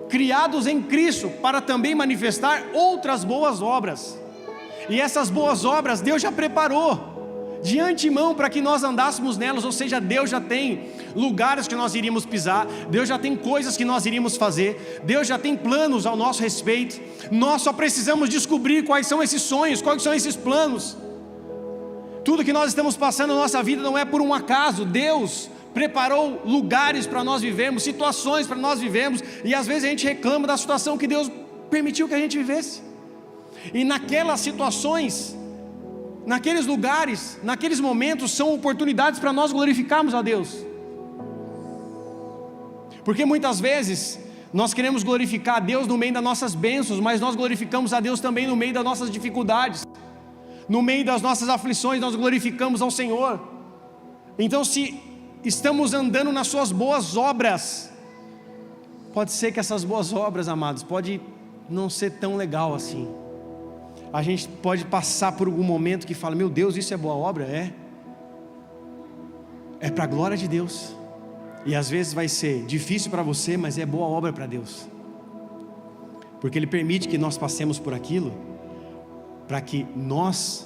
criados em Cristo para também manifestar outras boas obras. E essas boas obras Deus já preparou de antemão para que nós andássemos nelas. Ou seja, Deus já tem lugares que nós iríamos pisar, Deus já tem coisas que nós iríamos fazer, Deus já tem planos ao nosso respeito. Nós só precisamos descobrir quais são esses sonhos, quais são esses planos. Tudo que nós estamos passando na nossa vida não é por um acaso. Deus preparou lugares para nós vivermos, situações para nós vivermos, e às vezes a gente reclama da situação que Deus permitiu que a gente vivesse. E naquelas situações, naqueles lugares, naqueles momentos, são oportunidades para nós glorificarmos a Deus. Porque muitas vezes nós queremos glorificar a Deus no meio das nossas bênçãos, mas nós glorificamos a Deus também no meio das nossas dificuldades, no meio das nossas aflições. Nós glorificamos ao Senhor. Então, se estamos andando nas suas boas obras, pode ser que essas boas obras, amados, pode não ser tão legal assim. A gente pode passar por algum momento que fala: meu Deus, isso é boa obra? É para a glória de Deus. E às vezes vai ser difícil para você, mas é boa obra para Deus, porque Ele permite que nós passemos por aquilo, para que nós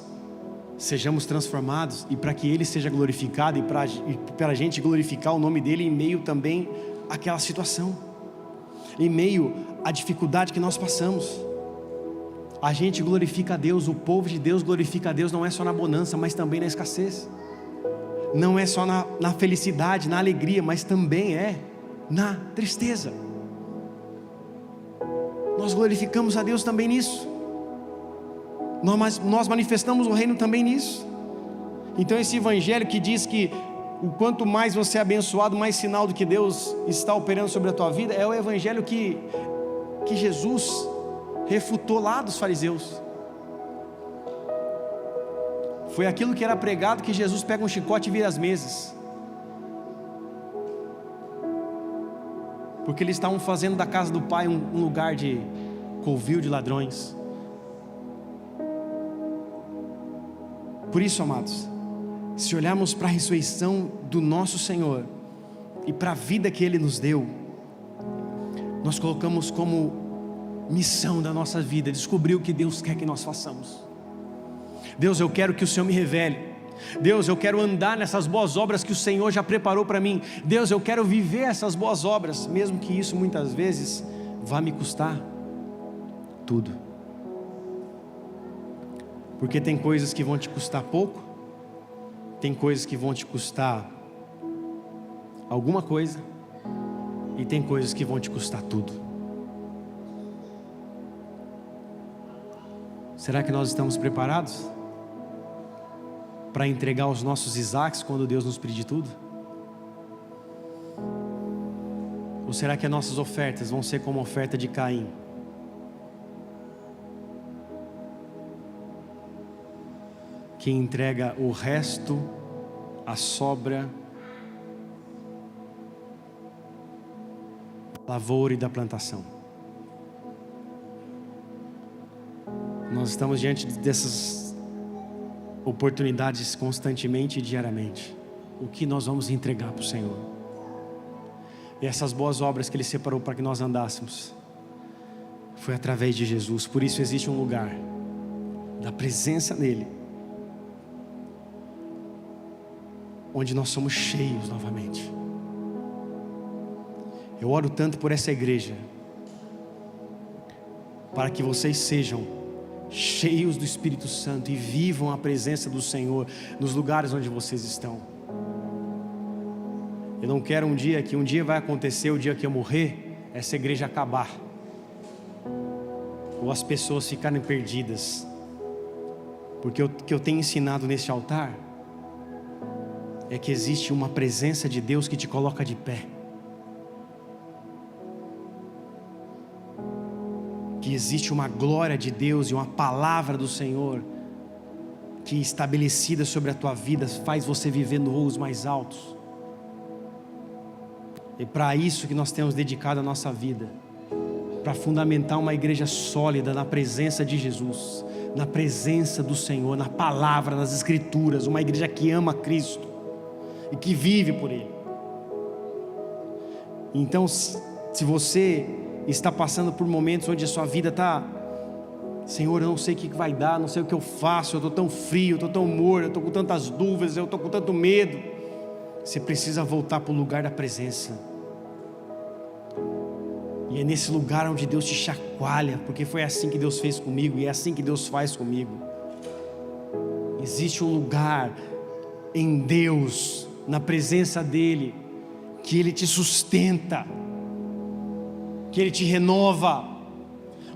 sejamos transformados, e para que Ele seja glorificado, e para a gente glorificar o nome dEle em meio também àquela situação, em meio à dificuldade que nós passamos. A gente glorifica a Deus, o povo de Deus glorifica a Deus, não é só na bonança, mas também na escassez. Não é só na felicidade, na alegria, mas também é na tristeza. Nós glorificamos a Deus também nisso. Nós manifestamos o reino também nisso. Então esse evangelho que diz que o quanto mais você é abençoado, mais sinal do que Deus está operando sobre a tua vida, é o evangelho que Jesus refutou lá dos fariseus. Foi aquilo que era pregado, que Jesus pega um chicote e vira as mesas, porque eles estavam fazendo da casa do Pai um lugar de covil de ladrões. Por isso, amados, se olharmos para a ressurreição do nosso Senhor e para a vida que Ele nos deu, nós colocamos como missão da nossa vida descobrir o que Deus quer que nós façamos. Deus, eu quero que o Senhor me revele. Deus, eu quero andar nessas boas obras que o Senhor já preparou para mim. Deus, eu quero viver essas boas obras, mesmo que isso muitas vezes vá me custar tudo. Porque tem coisas que vão te custar pouco, tem coisas que vão te custar alguma coisa, e tem coisas que vão te custar tudo. Será que nós estamos preparados para entregar os nossos Isaques quando Deus nos pedir tudo? Ou será que as nossas ofertas vão ser como a oferta de Caim? Que entrega o resto, a sobra, da lavoura e da plantação. Nós estamos diante dessas oportunidades constantemente e diariamente. O que nós vamos entregar para o Senhor? E essas boas obras que Ele separou para que nós andássemos, foi através de Jesus. Por isso existe um lugar da presença dEle, onde nós somos cheios novamente. Eu oro tanto por essa igreja, para que vocês sejam cheios do Espírito Santo e vivam a presença do Senhor nos lugares onde vocês estão. Eu não quero um dia vai acontecer, o dia que eu morrer, essa igreja acabar, ou as pessoas ficarem perdidas. Porque o que eu tenho ensinado nesse altar é que existe uma presença de Deus que te coloca de pé, que existe uma glória de Deus e uma palavra do Senhor que, estabelecida sobre a tua vida, faz você viver nos voos mais altos. É para isso que nós temos dedicado a nossa vida, para fundamentar uma igreja sólida na presença de Jesus, na presença do Senhor, na palavra, nas escrituras. Uma igreja que ama Cristo e que vive por Ele. Então, se você está passando por momentos onde a sua vida está: Senhor, eu não sei o que vai dar, não sei o que eu faço, eu estou tão frio, eu estou tão morto, eu estou com tantas dúvidas, eu estou com tanto medo. Você precisa voltar para o lugar da presença. E é nesse lugar onde Deus te chacoalha, porque foi assim que Deus fez comigo, e é assim que Deus faz comigo. Existe um lugar em Deus, na presença dEle, que Ele te sustenta, que Ele te renova.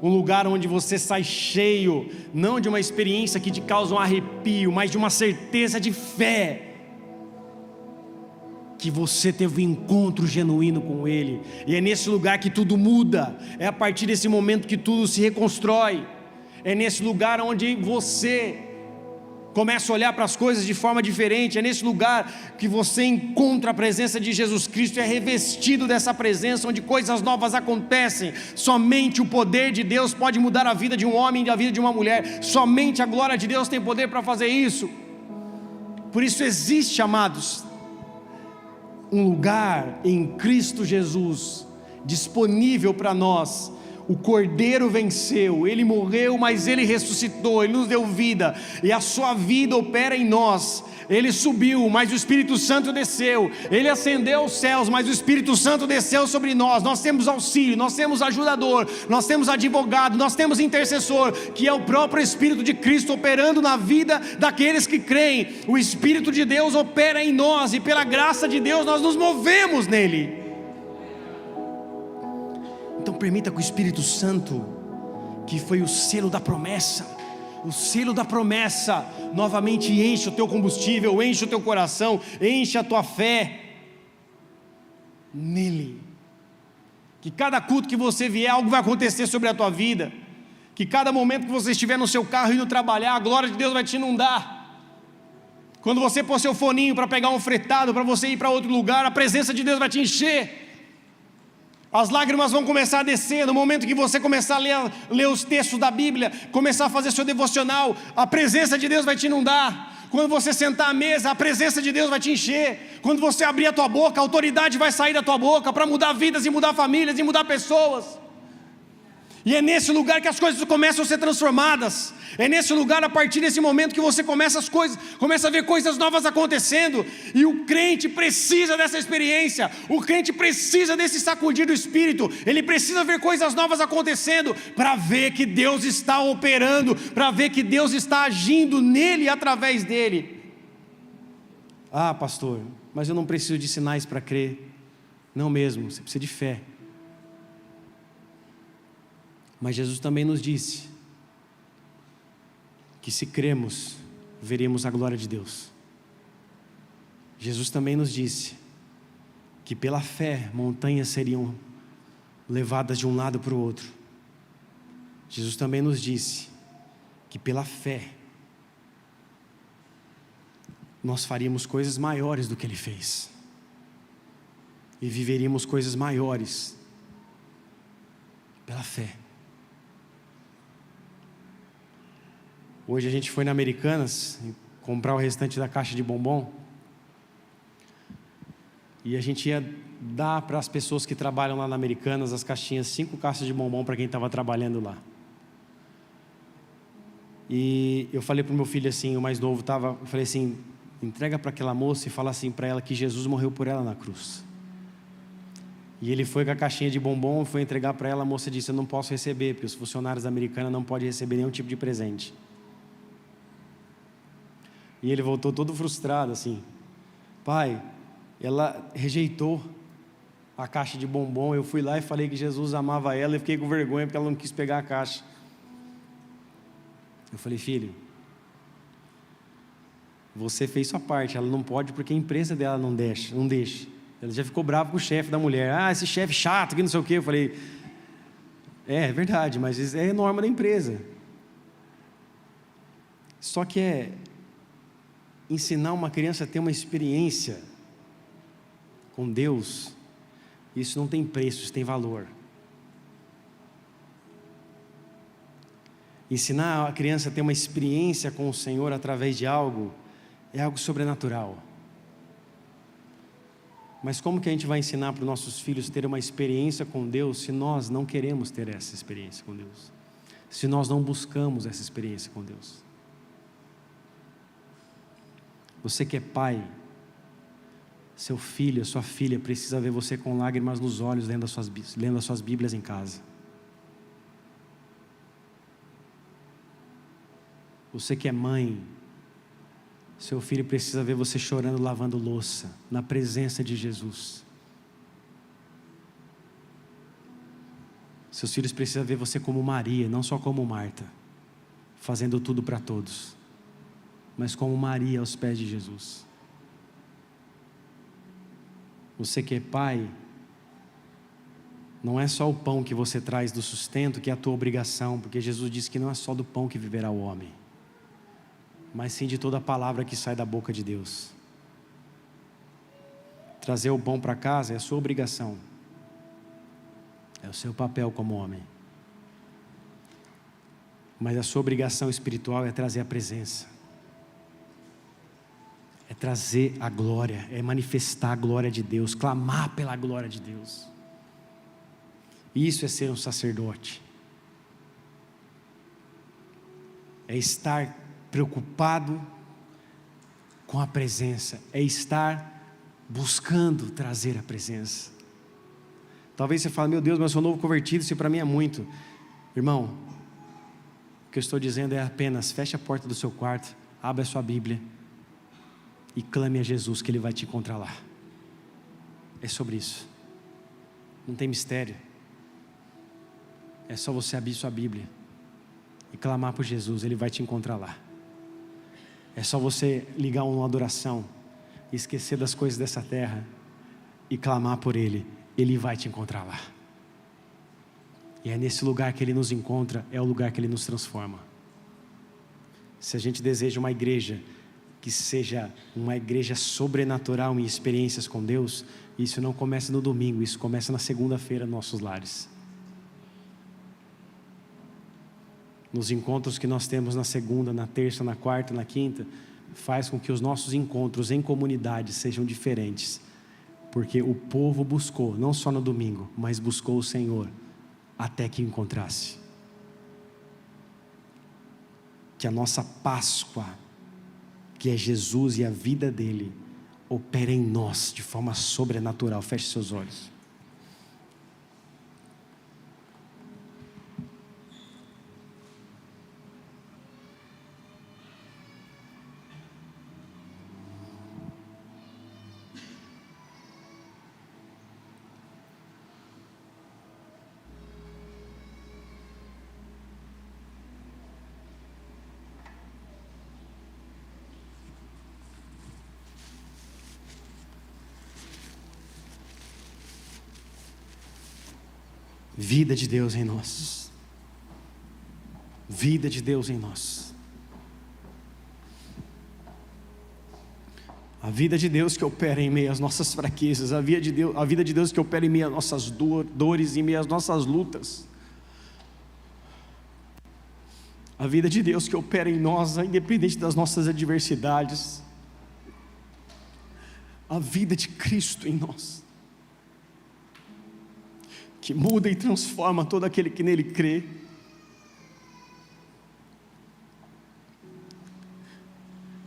Um lugar onde você sai cheio, não de uma experiência que te causa um arrepio, mas de uma certeza de fé, que você teve um encontro genuíno com Ele. E é nesse lugar que tudo muda, é a partir desse momento que tudo se reconstrói. É nesse lugar onde você começa a olhar para as coisas de forma diferente. É nesse lugar que você encontra a presença de Jesus Cristo e é revestido dessa presença, onde coisas novas acontecem. Somente o poder de Deus pode mudar a vida de um homem e a vida de uma mulher. Somente a glória de Deus tem poder para fazer isso. Por isso existe, amados, um lugar em Cristo Jesus disponível para nós. O Cordeiro venceu, Ele morreu, mas Ele ressuscitou, Ele nos deu vida, e a sua vida opera em nós. Ele subiu, mas o Espírito Santo desceu. Ele ascendeu aos céus, mas o Espírito Santo desceu sobre nós. Nós temos auxílio, nós temos ajudador, nós temos advogado, nós temos intercessor, que é o próprio Espírito de Cristo operando na vida daqueles que creem. O Espírito de Deus opera em nós, e pela graça de Deus nós nos movemos nele. Então permita que o Espírito Santo, que foi o selo da promessa, novamente enche o teu combustível, enche o teu coração, enche a tua fé nele. Que cada culto que você vier, algo vai acontecer sobre a tua vida. Que cada momento que você estiver no seu carro indo trabalhar, a glória de Deus vai te inundar. Quando você pôr seu foninho para pegar um fretado, para você ir para outro lugar, a presença de Deus vai te encher. As lágrimas vão começar a descer. No momento que você começar a ler os textos da Bíblia, começar a fazer seu devocional, a presença de Deus vai te inundar. Quando você sentar à mesa, a presença de Deus vai te encher. Quando você abrir a tua boca, a autoridade vai sair da tua boca para mudar vidas e mudar famílias e mudar pessoas. E é nesse lugar que as coisas começam a ser transformadas. É nesse lugar, a partir desse momento, que você começa a ver coisas novas acontecendo. E o crente precisa dessa experiência. O crente precisa desse sacudir do Espírito. Ele precisa ver coisas novas acontecendo, para ver que Deus está operando, para ver que Deus está agindo nele e através dele. Ah, pastor, mas eu não preciso de sinais para crer. Não mesmo, você precisa de fé. Mas Jesus também nos disse que se cremos, veremos a glória de Deus. Jesus também nos disse que pela fé montanhas seriam levadas de um lado para o outro. Jesus também nos disse que pela fé nós faríamos coisas maiores do que Ele fez, e viveríamos coisas maiores pela fé. Hoje a gente foi na Americanas comprar o restante da caixa de bombom, e a gente ia dar para as pessoas que trabalham lá na Americanas as caixinhas, 5 caixas de bombom para quem estava trabalhando lá. E eu falei para o meu filho assim, o mais novo eu falei assim, entrega para aquela moça e fala assim para ela que Jesus morreu por ela na cruz. E ele foi com a caixinha de bombom, foi entregar para ela, a moça disse, eu não posso receber, porque os funcionários da Americana não podem receber nenhum tipo de presente. E ele voltou todo frustrado assim, pai, ela rejeitou a caixa de bombom, eu fui lá e falei que Jesus amava ela, e fiquei com vergonha porque ela não quis pegar a caixa. Eu falei, filho, você fez sua parte, ela não pode porque a empresa dela não deixa. Ela já ficou brava com o chefe da mulher, esse chefe chato, que não sei o quê. Eu falei, é verdade, mas isso é norma da empresa. Só que ensinar uma criança a ter uma experiência com Deus, isso não tem preço, isso tem valor. Ensinar a criança a ter uma experiência com o Senhor através de algo, é algo sobrenatural. Mas como que a gente vai ensinar para os nossos filhos ter uma experiência com Deus, se nós não queremos ter essa experiência com Deus? Se nós não buscamos essa experiência com Deus? Você que é pai, seu filho, a sua filha precisa ver você com lágrimas nos olhos, lendo as suas Bíblias em casa. Você que é mãe, Seu filho precisa ver você chorando, lavando louça, na presença de Jesus. Seus filhos precisam ver você como Maria, não só como Marta, fazendo tudo para todos, mas como Maria aos pés de Jesus. Você que é pai, não é só o pão que você traz do sustento que é a tua obrigação, porque Jesus disse que não é só do pão que viverá o homem, mas sim de toda a palavra que sai da boca de Deus. Trazer o pão para casa é a sua obrigação, é o seu papel como homem, mas a sua obrigação espiritual é trazer a presença, é trazer a glória, é manifestar a glória de Deus, clamar pela glória de Deus. Isso é ser um sacerdote, é estar preocupado com a presença, é estar buscando trazer a presença. Talvez você fale, meu Deus, mas eu sou novo convertido, isso para mim é muito. Irmão, o que eu estou dizendo é apenas, feche a porta do seu quarto, abra a sua Bíblia e clame a Jesus que Ele vai te encontrar lá. É sobre isso, não tem mistério. É só você abrir sua Bíblia e clamar por Jesus, Ele vai te encontrar lá. É só você ligar uma adoração, esquecer das coisas dessa terra e clamar por Ele, Ele vai te encontrar lá. E é nesse lugar que Ele nos encontra, é o lugar que Ele nos transforma. Se a gente deseja uma igreja que seja uma igreja sobrenatural em experiências com Deus, isso não começa no domingo, isso começa na segunda-feira nos nossos lares. Nos encontros que nós temos na segunda, na terça, na quarta, na quinta, faz com que os nossos encontros em comunidade sejam diferentes, porque o povo buscou, não só no domingo, mas buscou o Senhor, até que encontrasse. Que a nossa Páscoa, que é Jesus e a vida dele, opere em nós de forma sobrenatural. Feche seus olhos. Vida de Deus em nós. Vida de Deus em nós. A vida de Deus que opera em meio às nossas fraquezas. A vida de Deus que opera em meio às nossas dores, em meio às nossas lutas. A vida de Deus que opera em nós, independente das nossas adversidades. A vida de Cristo em nós, que muda e transforma todo aquele que nele crê.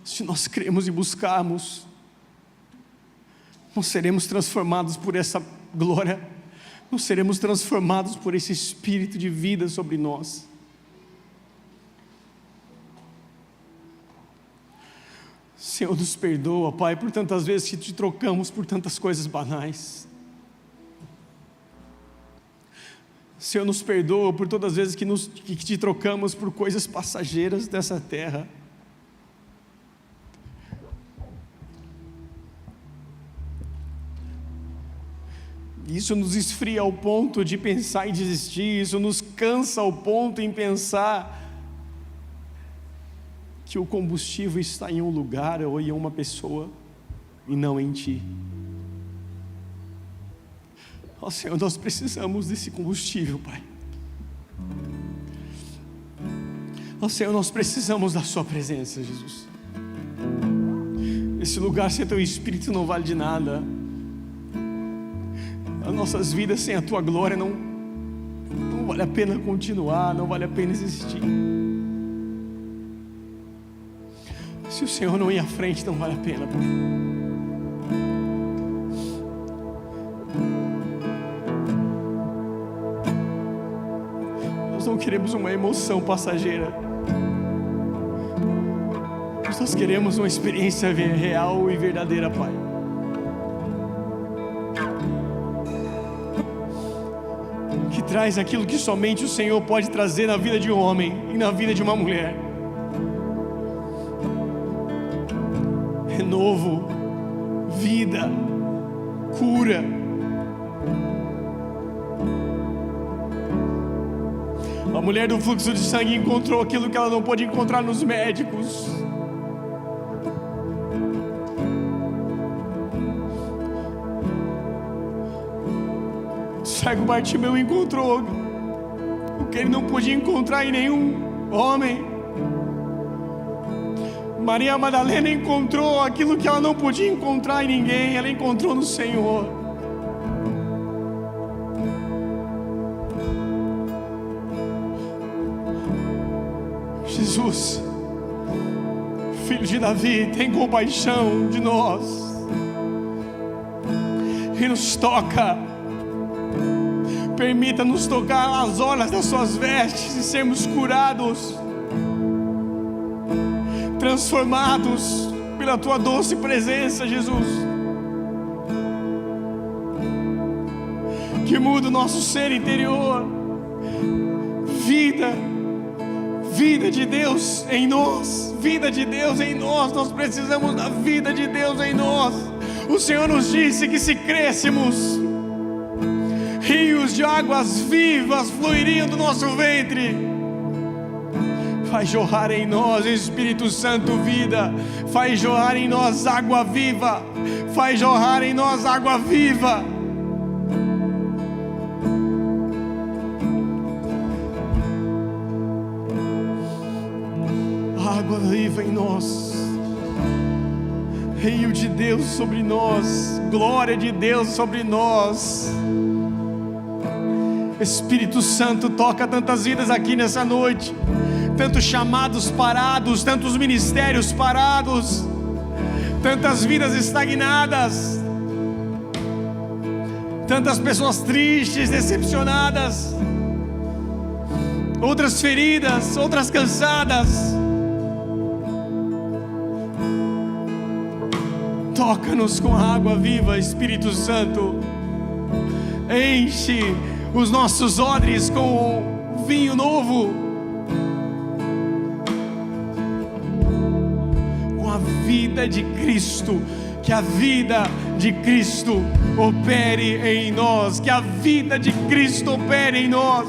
Se nós cremos e buscarmos, nós seremos transformados por essa glória, nós seremos transformados por esse Espírito de vida sobre nós. Senhor, nos perdoa, Pai, por tantas vezes que te trocamos por tantas coisas banais. Senhor, nos perdoa por todas as vezes que te trocamos por coisas passageiras dessa terra. Isso nos esfria ao ponto de pensar em desistir, isso nos cansa ao ponto em pensar que o combustível está em um lugar ou em uma pessoa e não em Ti. Ó Senhor, nós precisamos desse combustível, Pai. Ó Senhor, nós precisamos da Sua presença, Jesus. Esse lugar sem Teu Espírito não vale de nada. As nossas vidas sem a Tua glória não vale a pena continuar, não vale a pena existir. Se o Senhor não ir à frente, não vale a pena, Pai. Nós não queremos uma emoção passageira. Nós queremos uma experiência real e verdadeira, Pai. Que traz aquilo que somente o Senhor pode trazer na vida de um homem e na vida de uma mulher. Renovo, vida, cura. A mulher do fluxo de sangue encontrou aquilo que ela não pôde encontrar nos médicos. O cego Bartimeu encontrou o que ele não podia encontrar em nenhum homem. Maria Madalena encontrou aquilo que ela não podia encontrar em ninguém, ela encontrou no Senhor. Jesus, Filho de Davi, tem compaixão de nós e nos toca. Permita-nos tocar as orlas das suas vestes e sermos curados, transformados pela tua doce presença, Jesus. Que muda o nosso ser interior. Vida de Deus em nós, vida de Deus em nós. Nós precisamos da vida de Deus em nós. O Senhor nos disse que se crescêssemos, rios de águas vivas fluiriam do nosso ventre. Faz jorrar em nós, Espírito Santo, vida. Faz jorrar em nós água viva. Faz jorrar em nós água viva. Água viva em nós. Rio de Deus sobre nós. Glória de Deus sobre nós. Espírito Santo, toca tantas vidas aqui nessa noite. Tantos chamados parados, tantos ministérios parados, tantas vidas estagnadas, tantas pessoas tristes, decepcionadas, outras feridas, outras cansadas. Toca-nos com a água viva, Espírito Santo. Enche os nossos odres com vinho novo, com a vida de Cristo. Que a vida de Cristo opere em nós. Que a vida de Cristo opere em nós.